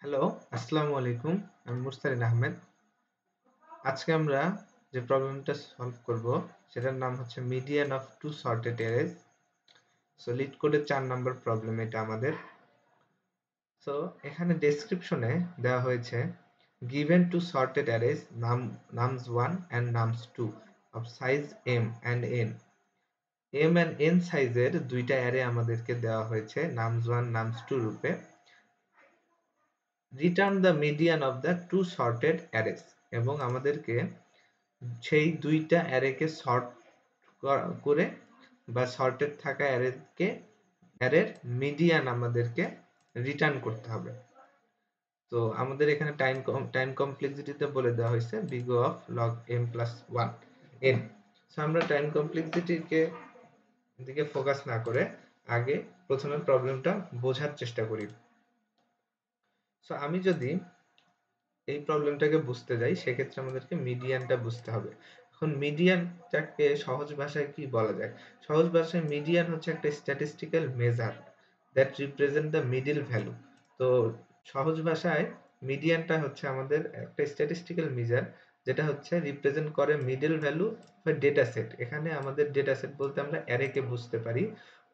Hello, আসসালামু আলাইকুম। আমি মুস্তারিন আহমেদ। আজকে আমরা যে প্রবলেমটা সলভ করব সেটার নাম হচ্ছে median of two sorted arrays. So Leet কোডের ৪ নাম্বার প্রবলেম এটা আমাদের। সো এখানে ডেসক্রিপশনে দেওয়া হয়েছে given two sorted arrays nums1 and nums2 of size m and n. m and n সাইজের দুইটা অ্যারে আমাদেরকে দেওয়া হয়েছে nums1 nums2 রূপে। Return the median of the two sorted arrays এবং আমাদেরকে সেই দুইটা অ্যারেকে সর্ট করে বা সর্টেড থাকা অ্যারের মিডিয়ান আমাদেরকে রিটার্ন করতে হবে। তো আমাদের এখানে টাইম কমপ্লেক্সিটিতে বলে দেওয়া হয়েছে big of log m plus 1 n। So আমরা টাইম কমপ্লেক্সিটিকে দিকে ফোকাস না করে আগে প্রথমে প্রবলেমটা বোঝার চেষ্টা করি। সো আমি যদি এই প্রবলেমটাকে বুঝতে যাই সেক্ষেত্রে আমাদেরকে মিডিয়ানটা বুঝতে হবে। এখন মিডিয়ানটাকে সহজ ভাষায় কি বলা যায়? সহজ ভাষায় মিডিয়ান হচ্ছে একটা statistical measure that represent the middle value. তো সহজ ভাষায় মিডিয়ানটা হচ্ছে আমাদের একটা স্ট্যাটিস্টিক্যাল মেজার যেটা হচ্ছে রিপ্রেজেন্ট করে মিডল ভ্যালু বা ডেটা সেট। এখানে আমাদের ডেটা সেট বলতে আমরা অ্যারেকে বুঝতে পারি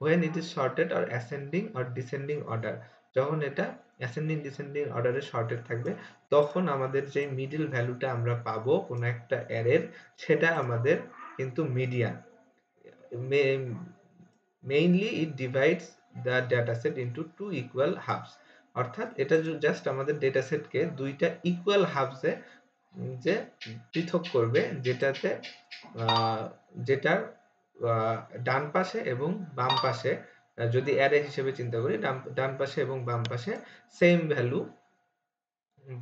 when it is sorted or ascending or descending order। যখন এটা অ্যাসেন্ডিং ডিসেন্ডিং অর্ডারে সর্টেড থাকবে তখন আমাদের যে মিডল ভ্যালুটা আমরা পাবো কোনো একটা অ্যারের সেটা আমাদের কিন্তু median. Mainly it divides the data set into two equal halves. Just এটা জাস্ট আমাদের ডেটা সেটকে দুইটা ইকুয়াল হাফসে যে পৃথক করবে যেটাতে যেটার ডান পাশে এবং বাম পাশে যদি অ্যারে হিসেবে চিন্তা করি ডান পাশে এবং বাম পাশে সেম ভ্যালু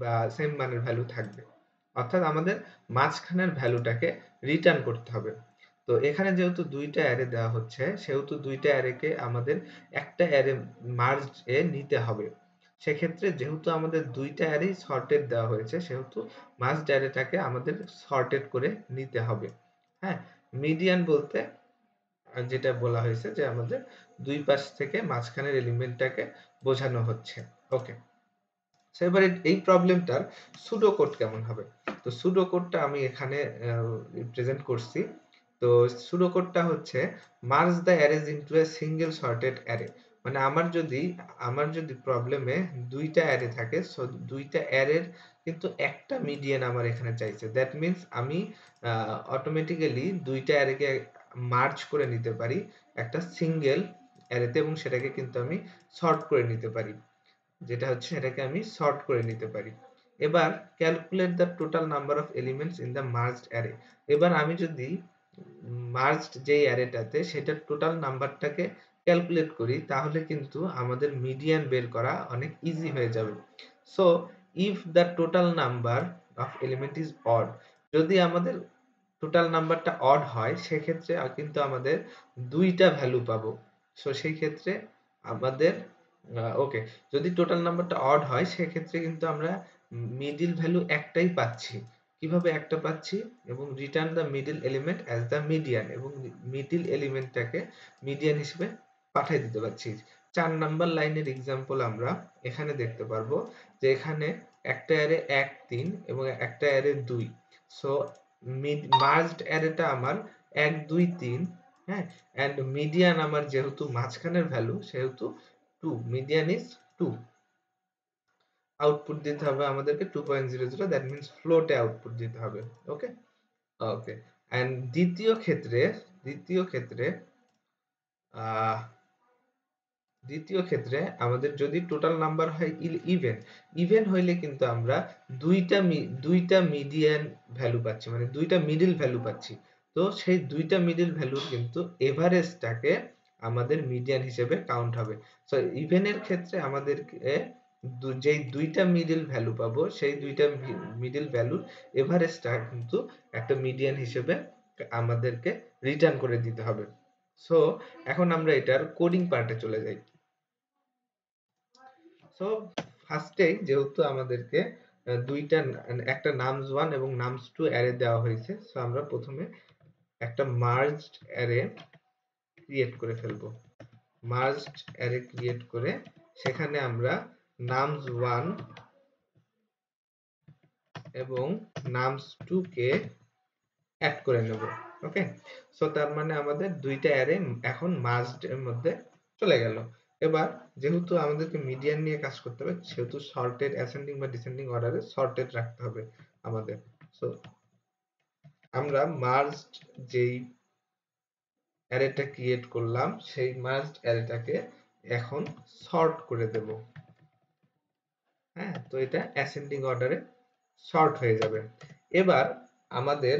বা সেম মানের ভ্যালু থাকবে। অর্থাৎ আমাদের মাঝখানের ভ্যালুটাকে রিটার্ন করতে হবে। তো এখানে যেহেতু দুইটা অ্যারে দেওয়া হচ্ছে সেহেতু দুইটা অ্যারেকে আমাদের একটা অ্যারে মার্জ এ নিতে হবে। সেক্ষেত্রে যেহেতু আমাদের দুইটা অ্যারেই সর্টেড দেওয়া হয়েছে সেহেতু মার্জড অ্যারেটাকে আমাদের সর্টেড করে নিতে হবে। হ্যাঁ, মিডিয়ান বলতে যেটা বলা হয়েছে যে আমাদের দুই পাশ থেকে মাঝখানের এলিমেন্টটাকে বোঝানো হচ্ছে। ওকে, সো এবারে এই প্রবলেমটার সুডো কোড কেমন হবে? তো সুডো কোডটা আমি এখানে প্রেজেন্ট করছি। তো সুডো কোডটা হচ্ছে merge the অ্যারেজ into a single sorted array. মানে আমার যদি প্রবলেমে দুইটা অ্যারে থাকে সো দুইটা অ্যারের কিন্তু একটা মিডিয়ান আমার এখানে চাইছে। দ্যাট মিন্স আমি অটোমেটিক্যালি দুইটা অ্যারেকে মার্জ করে নিতে পারি একটা সিঙ্গেল অ্যারেতে এবং সেটাকে কিন্তু আমি সর্ট করে নিতে পারি। যেটা হচ্ছে এটাকে আমি সর্ট করে নিতে পারি। এবার calculate the total number of elements in the merged array. এবার আমি যদি মার্জড যেই অ্যারেটাতে সেটার টোটাল নাম্বারটাকে ক্যালকুলেট করি তাহলে কিন্তু আমাদের মিডিয়ান বের করা অনেক ইজি হয়ে যাবে। So if the total number of element is odd, যদি আমাদের টোটাল নাম্বারটা অড হয় সেক্ষেত্রে কিন্তু আমাদের দুইটা ভ্যালু পাবো। সো সেই ক্ষেত্রে আমাদের ওকে, যদি টোটাল নাম্বারটা অড হয় সেক্ষেত্রে কিন্তু আমরা মিডল ভ্যালু একটাই পাচ্ছি। কিভাবে একটা পাচ্ছি? এবং return the middle element as the median, এবং মিডল এলিমেন্টটাকে মিডিয়ান হিসেবে পাঠিয়ে দিতে পারছি। ৪ নাম্বার লাইনের এক্সাম্পল আমরা এখানে দেখতে পারবো যে এখানে একটা অ্যারে ১ ৩ এবং একটা অ্যারে ২। সো মার্জড অ্যারেটা আমার ১ ২ ৩, হ্যাঁ, এন্ড মিডিয়ান আমার যেহেতু মাঝখানের ভ্যালু সেহেতু 2, মিডিয়ান ইজ 2। আউটপুট দিতে হবে আমাদেরকে 2.00, দ্যাট মিন্স ফ্লোটে আউটপুট দিতে হবে। ওকে ওকে, এন্ড দ্বিতীয় ক্ষেত্রে আমাদের যদি টোটাল নাম্বার হয় ইভেন, হইলে কিন্তু আমরা দুইটা মিডিয়ান ভ্যালু পাচ্ছি, মানে দুইটা মিডল ভ্যালু পাচ্ছি। তো সেই দুইটা মিডল ভ্যালুর কিন্তু এভারেজটাকে আমাদের মিডিয়ান হিসেবে কাউন্ট হবে। সো ইভেনের ক্ষেত্রে আমাদেরকে যেই দুইটা মিডল ভ্যালু পাবো সেই দুইটা মিডল ভ্যালুর এভারেজটা কিন্তু একটা মিডিয়ান হিসেবে আমাদেরকে রিটার্ন করে দিতে হবে। সো এখন আমরা এটার কোডিং পার্টে চলে যাই। সো ফার্স্টেই যেহেতু আমাদেরকে একটা nums1 এবং nums2 অ্যারে দেওয়া হয়েছে, সো আমরা প্রথমে একটা মার্জড অ্যারে ক্রিয়েট করে ফেলবো। মার্জড অ্যারে ক্রিয়েট করে সেখানে আমরা nums1 এবং nums2 কে অ্যাড করে নেব। ওকে, সো তার মানে আমাদের দুইটা অ্যারে এখন মার্জড এর মধ্যে চলে গেল। এবার যেহেতু আমাদেরকে মিডিয়ান নিয়ে কাজ করতে হবে, সেহেতু সর্টেড অ্যাসেন্ডিং বা ডিসেন্ডিং অর্ডারে সর্টেড রাখতে হবে আমাদের। সো আমরা মার্জড যেই অ্যারেটা ক্রিয়েট করলাম, সেই মার্জড অ্যারেটাকে এখন সর্ট করে দেব। হ্যাঁ, তো এটা অ্যাসেন্ডিং অর্ডারে সর্ট হয়ে যাবে। এবার আমাদের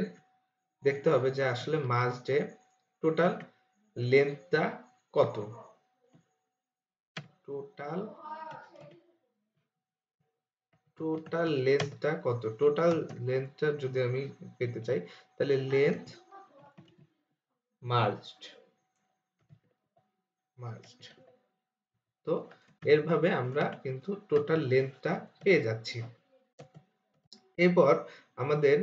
দেখতে হবে যে আসলে মার্জডে টোটাল লেন্থটা কত। টোটাল লেন্থটা কত। টোটাল লেন্থটা যদি আমি পেতে চাই, তাহলে লেন্থ মার্জড তো এরভাবে আমরা কিন্তু টোটাল লেন্থটা পেয়ে যাচ্ছি। এরপর আমাদের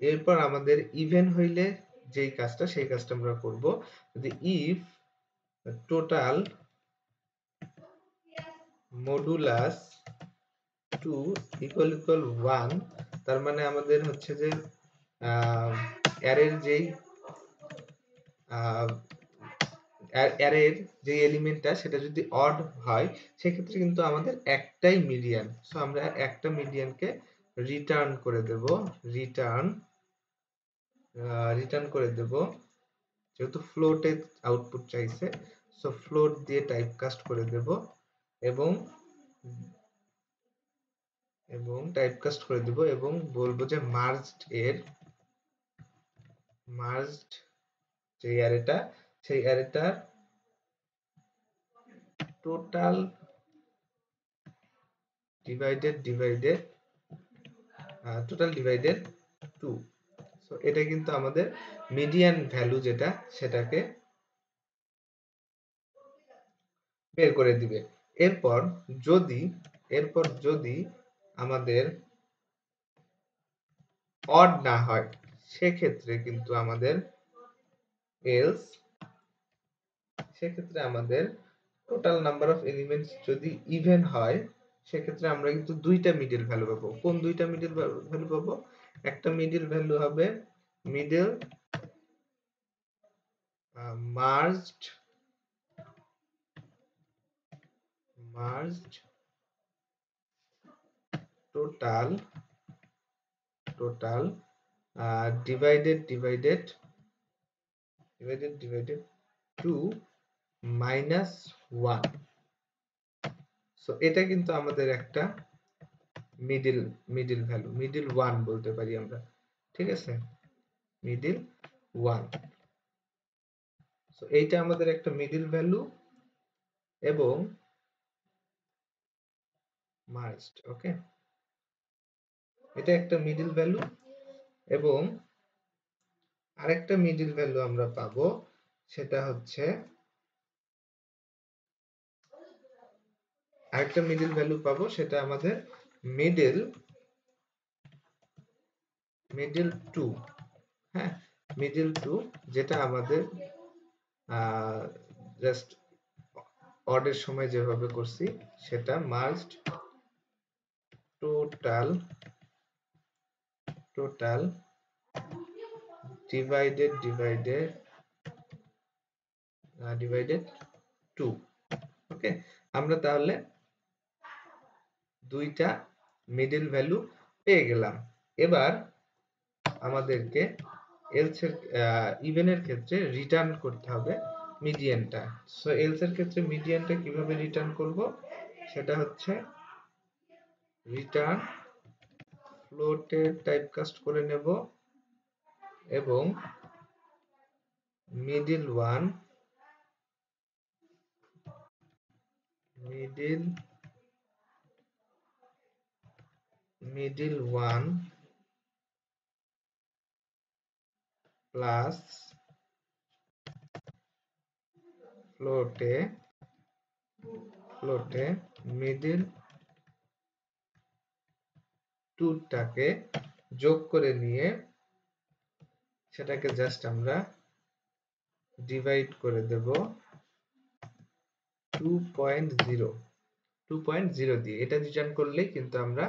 এরপর আমাদের ইভেন হইলে যেই কাজটা, সেই কাজটা আমরা করব। যদি ইফ টোটাল মডুলাস 2 ইকুয়াল 1, তার মানে আমাদের হচ্ছে যে অ্যারের যেই অ্যারের যে এলিমেন্টটা সেটা যদি অড হয়, সেক্ষেত্রে কিন্তু আমাদের একটাই মিডিয়ান। সো আমরা একটা মিডিয়ানকে রিটার্ন করে দেব। রিটার্ন করে দেব, যেহেতু ফ্লোটে আউটপুট চাইছে, সো ফ্লোট দিয়ে টাইপ কাস্ট করে দেব এবং টাইপকাস্ট করে দিব এবং বলবো যে মার্জড যে অ্যারেটা, সেই অ্যারেটার টোটাল ডিভাইডেড 2। সো এটা কিন্তু আমাদের মিডিয়ান ভ্যালু যেটা, সেটাকে বের করে দিবে। এরপর যদি আমাদের অড না হয়, সেক্ষেত্রে কিন্তু আমাদের টোটাল নাম্বার অফ এলিমেন্টস যদি ইভেন হয়, সেক্ষেত্রে আমরা কিন্তু দুইটা মিডল ভ্যালু পাবো। কোন দুইটা মিডল ভ্যালু পাবো? একটা মিডল ভ্যালু হবে middle merged total divided 2 minus 1। So এটা কিন্তু আমাদের একটা মিডল ভ্যালু, মিডল 1 বলতে পারি আমরা। ঠিক আছে, মিডল 1। সো এইটা আমাদের একটা মিডল ভ্যালু এবং মার্জড। ওকে, এটা একটা মিডল ভ্যালু এবং আরেকটা মিডল ভ্যালু আমরা পাবো, সেটা হচ্ছে আমাদের মিডল 2। হ্যাঁ, মিডল 2, যেটা আমাদের জাস্ট অডের সময় যেভাবে করছি, সেটা মার্জড টোটাল ডিভাইডেড 2। ওকে, আমরা তাহলে দুইটা মিডল ভ্যালু পেয়ে গেলাম। এবার আমাদেরকে ইভেন এর ক্ষেত্রে রিটার্ন করতে হবে মিডিয়ানটা। সো এলস এর ক্ষেত্রে মিডিয়ানটা কিভাবে রিটার্ন করব, সেটা হচ্ছে রিটার্ন ফ্লোটে টাইপকাস্ট করে নেব এবং মিডল 1 প্লাস ফ্লোটে মিডল 2 টাকে যোগ করে নিয়ে সেটাকে জাস্ট আমরা ডিভাইড করে দেব 2.0 দিয়ে। এটা রিটার্ন করলেই কিন্তু আমরা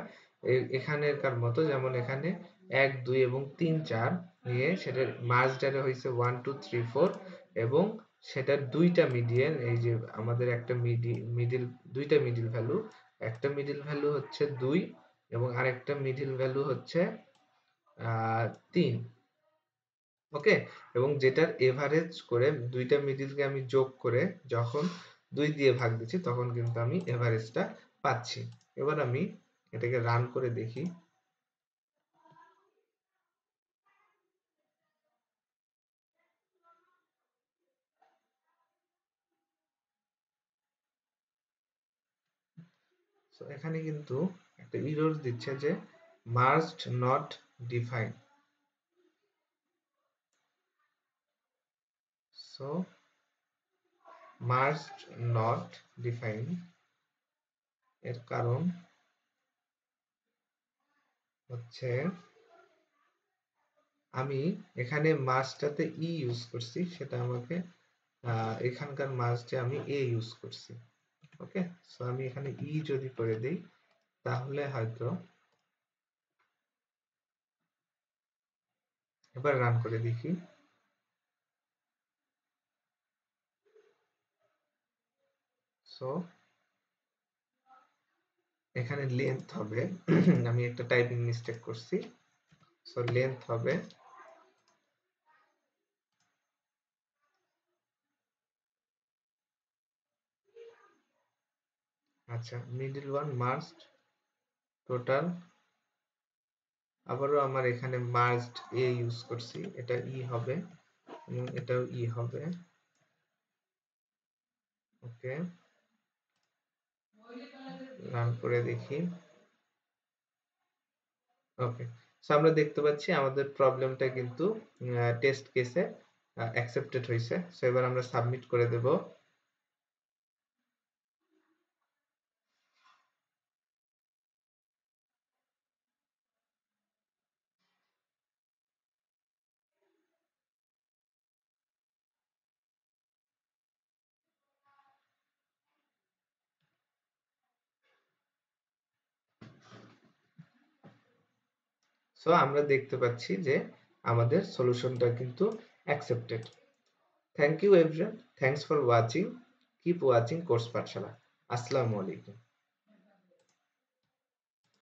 এখানেরকার মতো, যেমন এখানে 1 2 এবং 3 4 নিয়ে সেটার মার্জ ডাটা হয়েছে 1 2 3 4 এবং সেটার দুইটা মিডিয়ান, এই যে আমাদের একটা মিডিল, দুইটা মিডিল ভ্যালু, একটা মিডিল ভ্যালু হচ্ছে 2 এবং আরেকটা মিডিল ভ্যালু হচ্ছে 3। ওকে, এবং যেটার এভারেজ করে দুইটা মিডিলকে আমি যোগ করে যখন 2 দিয়ে ভাগ দিচ্ছি তখন কিন্তু আমি এভারেজটা পাচ্ছি। এবার আমি এটাকে রান করে দেখি। সো এখানে কিন্তু একটা এরর দিচ্ছে যে merged not define. So merged not define এর কারণ হচ্ছে আমি এখানে মার্জটাতে ই ইউজ করছি, সেটা আমাকে এখানকার মার্জে আমি এ ইউজ করছি। ওকে, সো আমি এখানে ই যদি করে দেই তাহলে হয়তো, এবার রান করে দেখি। সো এখানে লেন্থ হবে আমি একটা টাইপিং মিস্টেক করছি। সো লেন্থ হবে, আচ্ছা মিডল ওয়ান মার্জড টোটাল, আবারও আমার এখানে মার্জড এ ইউজ করছি, এটা ই হবে এবং এটাও ই হবে। ওকে, রান করে দেখি। ওকে, সো আমরা দেখতে পাচ্ছি আমাদের প্রবলেমটা কিন্তু টেস্ট কেসে অ্যাকসেপ্টেড হয়েছে। সো এবার আমরা সাবমিট করে দেব। সো আমরা দেখতে পাচ্ছি যে আমাদের সলিউশনটা কিন্তু accepted. Thank you everyone, thanks for watching, keep watching course Pathshala. আসসালামু আলাইকুম।